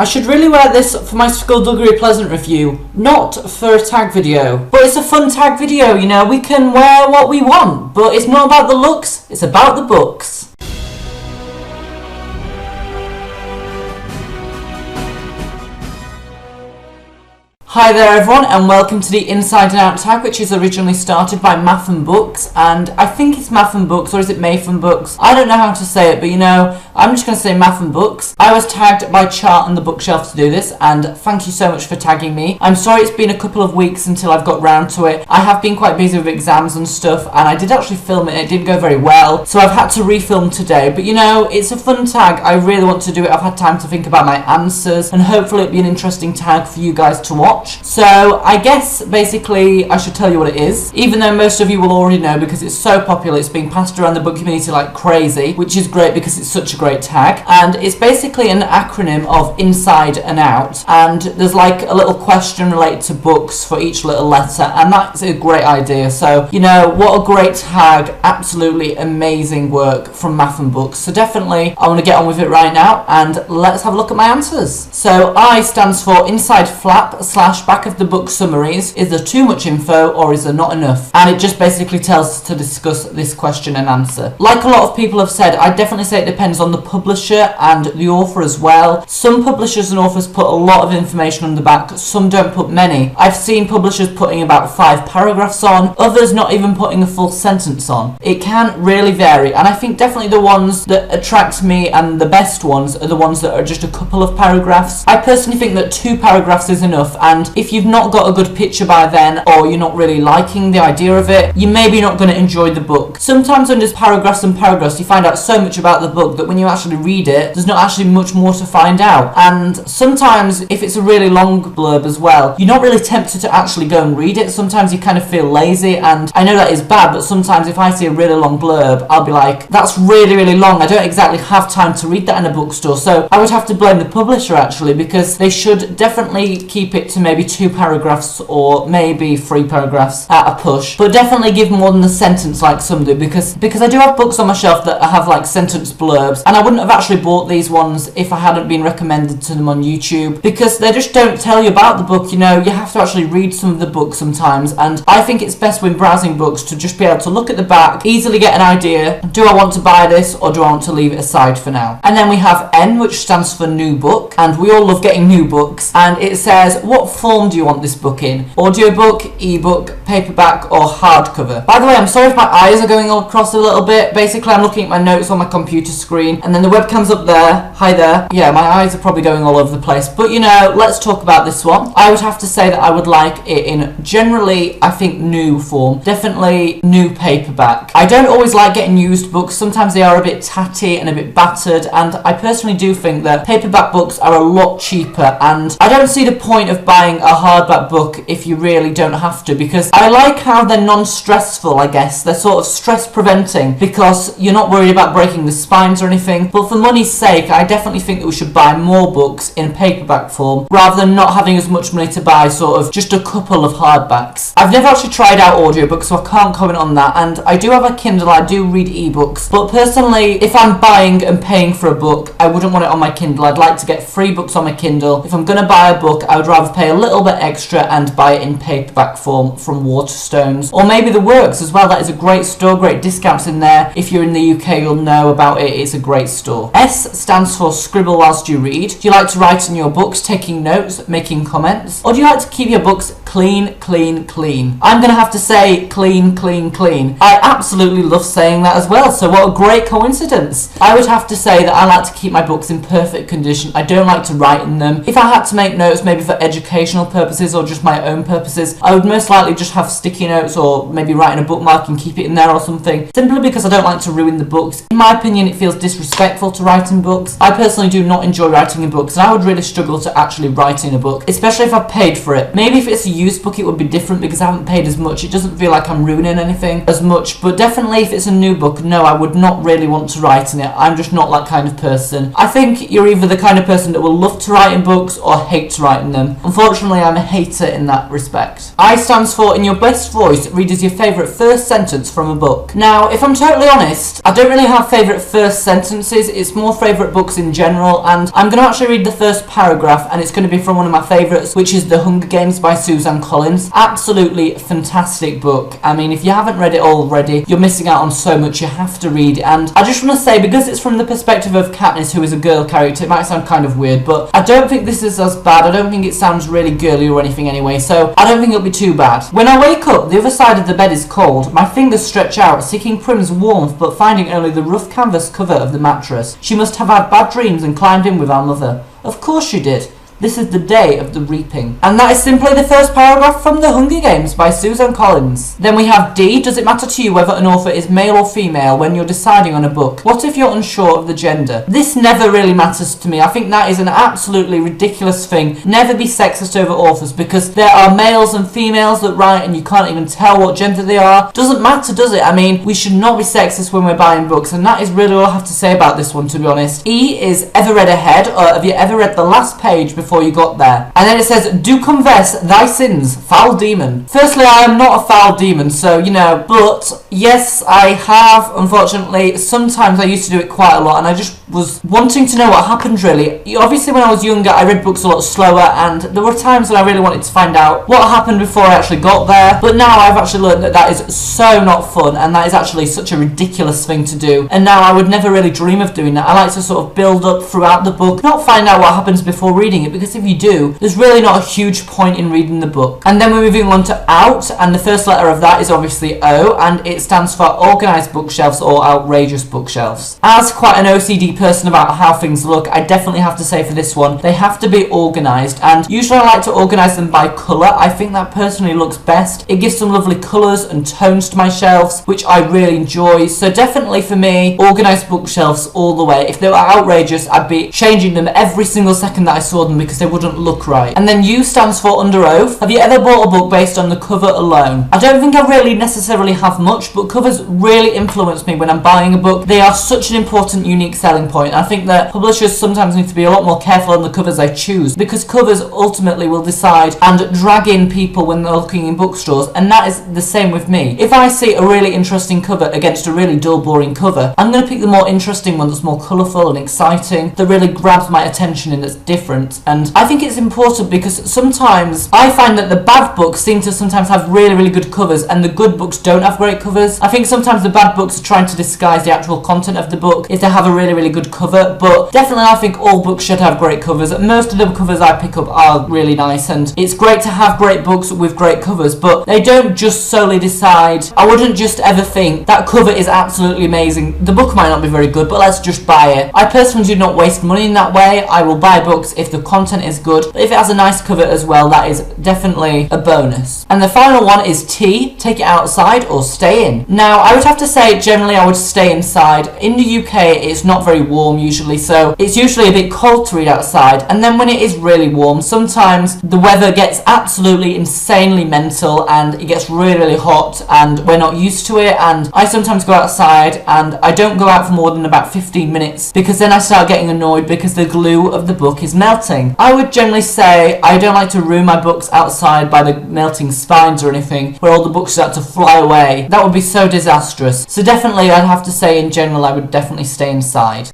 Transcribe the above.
I should really wear this for my Skullduggery Pleasant review, not for a tag video. But it's a fun tag video, you know, we can wear what we want, but it's not about the looks, it's about the books. Hi there everyone, and welcome to the Inside and Out tag, which is originally started by Math and Books, and I think it's Math and Books, or is it Math and Books? I don't know how to say it, but you know, I'm just going to say Math and Books. I was tagged by Chart and the Bookshelves to do this, and thank you so much for tagging me. I'm sorry it's been a couple of weeks until I've got round to it. I have been quite busy with exams and stuff, and I did actually film it, and it didn't go very well, so I've had to refilm today, but you know, it's a fun tag. I really want to do it. I've had time to think about my answers, and hopefully it'll be an interesting tag for you guys to watch. So I guess basically I should tell you what it is, even though most of you will already know because it's so popular. It's being passed around the book community like crazy, which is great because it's such a great tag. And it's basically an acronym of Inside and Out, and there's like a little question related to books for each little letter, and that's a great idea. So you know, what a great tag, absolutely amazing work from Math and Books. So definitely I want to get on with it right now, and let's have a look at my answers. So I stands for inside flap / back of the book summaries. Is there too much info or is there not enough? And it just basically tells us to discuss this question and answer. Like a lot of people have said, I definitely say it depends on the publisher and the author as well. Some publishers and authors put a lot of information on the back, some don't put many. I've seen publishers putting about 5 paragraphs on, others not even putting a full sentence on. It can really vary, and I think definitely the ones that attract me and the best ones are the ones that are just a couple of paragraphs. I personally think that 2 paragraphs is enough, and if you've not got a good picture by then, or you're not really liking the idea of it, you're maybe not going to enjoy the book. Sometimes when there's paragraphs and paragraphs, you find out so much about the book that when you actually read it, there's not actually much more to find out. And sometimes if it's a really long blurb as well, you're not really tempted to actually go and read it. Sometimes you kind of feel lazy, and I know that is bad, but sometimes if I see a really long blurb, I'll be like, that's really, really long. I don't exactly have time to read that in a bookstore. So I would have to blame the publisher actually, because they should definitely keep it to maybe 2 paragraphs or maybe 3 paragraphs at a push, but definitely give more than a sentence like some do, because I do have books on my shelf that have like sentence blurbs, and I wouldn't have actually bought these ones if I hadn't been recommended to them on YouTube, because they just don't tell you about the book. You know, you have to actually read some of the books sometimes, and I think it's best when browsing books to just be able to look at the back, easily get an idea, do I want to buy this or do I want to leave it aside for now? And then we have N, which stands for new book, and we all love getting new books, and it says, what form do you want this book in? Audiobook, ebook, paperback or hardcover? By the way, I'm sorry if my eyes are going all across a little bit. Basically I'm looking at my notes on my computer screen, and then the webcam's up there. Hi there. Yeah, my eyes are probably going all over the place, but you know, let's talk about this one. I would have to say that I would like it in generally, I think, new form. Definitely new paperback. I don't always like getting used books. Sometimes they are a bit tatty and a bit battered, and I personally do think that paperback books are a lot cheaper, and I don't see the point of buying a hardback book if you really don't have to, because I like how they're non-stressful. I guess they're sort of stress preventing because you're not worried about breaking the spines or anything. But for money's sake, I definitely think that we should buy more books in paperback form rather than not having as much money to buy sort of just a couple of hardbacks. I've never actually tried out audiobooks, so I can't comment on that, and I do have a Kindle. I do read ebooks, but personally if I'm buying and paying for a book, I wouldn't want it on my Kindle. I'd like to get free books on my Kindle. If I'm going to buy a book, I would rather pay a little bit extra and buy it in paperback form from Waterstones, or maybe The Works as well. That is a great store, great discounts in there. If you're in the UK, you'll know about it. It's a great store. S stands for scribble whilst you read. Do you like to write in your books, taking notes, making comments, or do you like to keep your books clean, clean, clean? I'm gonna have to say clean, clean, clean. I absolutely love saying that as well, so what a great coincidence. I would have to say that I like to keep my books in perfect condition. I don't like to write in them. If I had to make notes, maybe for educational purposes or just my own purposes, I would most likely just have sticky notes or maybe write in a bookmark and keep it in there or something, simply because I don't like to ruin the books. In my opinion, it feels disrespectful to write in books. I personally do not enjoy writing in books, and I would really struggle to actually write in a book, especially if I paid for it. Maybe if it's a used book it would be different because I haven't paid as much. It doesn't feel like I'm ruining anything as much, but definitely if it's a new book, no, I would not really want to write in it. I'm just not that kind of person. I think you're either the kind of person that will love to write in books or hate to write in them. Unfortunately, unfortunately I'm a hater in that respect. I stands for in your best voice, read as your favourite first sentence from a book. Now, if I'm totally honest, I don't really have favourite first sentences, it's more favourite books in general, and I'm going to actually read the first paragraph, and it's going to be from one of my favourites, which is The Hunger Games by Suzanne Collins. Absolutely fantastic book. I mean, if you haven't read it already, you're missing out on so much. You have to read it. And I just want to say, because it's from the perspective of Katniss, who is a girl character, it might sound kind of weird, but I don't think this is as bad. I don't think it sounds really girly or anything anyway, so I don't think it'll be too bad. When I wake up, the other side of the bed is cold. My fingers stretch out, seeking Prim's warmth, but finding only the rough canvas cover of the mattress. She must have had bad dreams and climbed in with our mother. Of course she did. This is the day of the reaping. And that is simply the first paragraph from The Hunger Games by Suzanne Collins. Then we have D. Does it matter to you whether an author is male or female when you're deciding on a book? What if you're unsure of the gender? This never really matters to me. I think that is an absolutely ridiculous thing. Never be sexist over authors, because there are males and females that write and you can't even tell what gender they are. Doesn't matter, does it? I mean, we should not be sexist when we're buying books, and that is really all I have to say about this one, to be honest. E is ever read ahead, or have you ever read the last page before you got there? And then it says, do confess thy sins, foul demon. Firstly, I am not a foul demon, so, you know, but yes, I have, unfortunately. Sometimes I used to do it quite a lot, and I just was wanting to know what happened, really. Obviously, when I was younger, I read books a lot slower, and there were times when I really wanted to find out what happened before I actually got there. But now I've actually learned that that is so not fun, and that is actually such a ridiculous thing to do. And now I would never really dream of doing that. I like to sort of build up throughout the book, not find out what happens before reading it, because if you do, there's really not a huge point in reading the book. And then we're moving on to out, and the first letter of that is obviously O, and it stands for organised bookshelves or outrageous bookshelves. As quite an OCD person about how things look, I definitely have to say for this one, they have to be organised, and usually I like to organise them by colour. I think that personally looks best. It gives some lovely colours and tones to my shelves, which I really enjoy. So definitely for me, organised bookshelves all the way. If they were outrageous, I'd be changing them every single second that I saw them, because they wouldn't look right. And then U stands for under oath. Have you ever bought a book based on the cover alone? I don't think I really necessarily have much, but covers really influence me when I'm buying a book. They are such an important, unique selling point. I think that publishers sometimes need to be a lot more careful on the covers they choose, because covers ultimately will decide and drag in people when they're looking in bookstores, and that is the same with me. If I see a really interesting cover against a really dull, boring cover, I'm going to pick the more interesting one that's more colourful and exciting, that really grabs my attention and that's different. And I think it's important, because sometimes I find that the bad books seem to sometimes have really, really good covers, and the good books don't have great covers. I think sometimes the bad books are trying to disguise the actual content of the book if they have a really, really good cover, but definitely I think all books should have great covers. Most of the covers I pick up are really nice, and it's great to have great books with great covers, but they don't just solely decide. I wouldn't just ever think that cover is absolutely amazing. The book might not be very good, but let's just buy it. I personally do not waste money in that way. I will buy books if the content is good, but if it has a nice cover as well, that is definitely a bonus. And the final one is T, take it outside or stay in. Now, I would have to say generally I would stay inside. In the UK, it's not very warm usually, so it's usually a bit cold to read outside. And then when it is really warm, sometimes the weather gets absolutely insanely mental, and it gets really, really hot, and we're not used to it. And I sometimes go outside, and I don't go out for more than about 15 minutes, because then I start getting annoyed because the glue of the book is melting. I would generally say I don't like to ruin my books outside by the melting spines or anything, where all the books start to fly away. That would be so disastrous. So definitely I'd have to say in general I would definitely stay inside.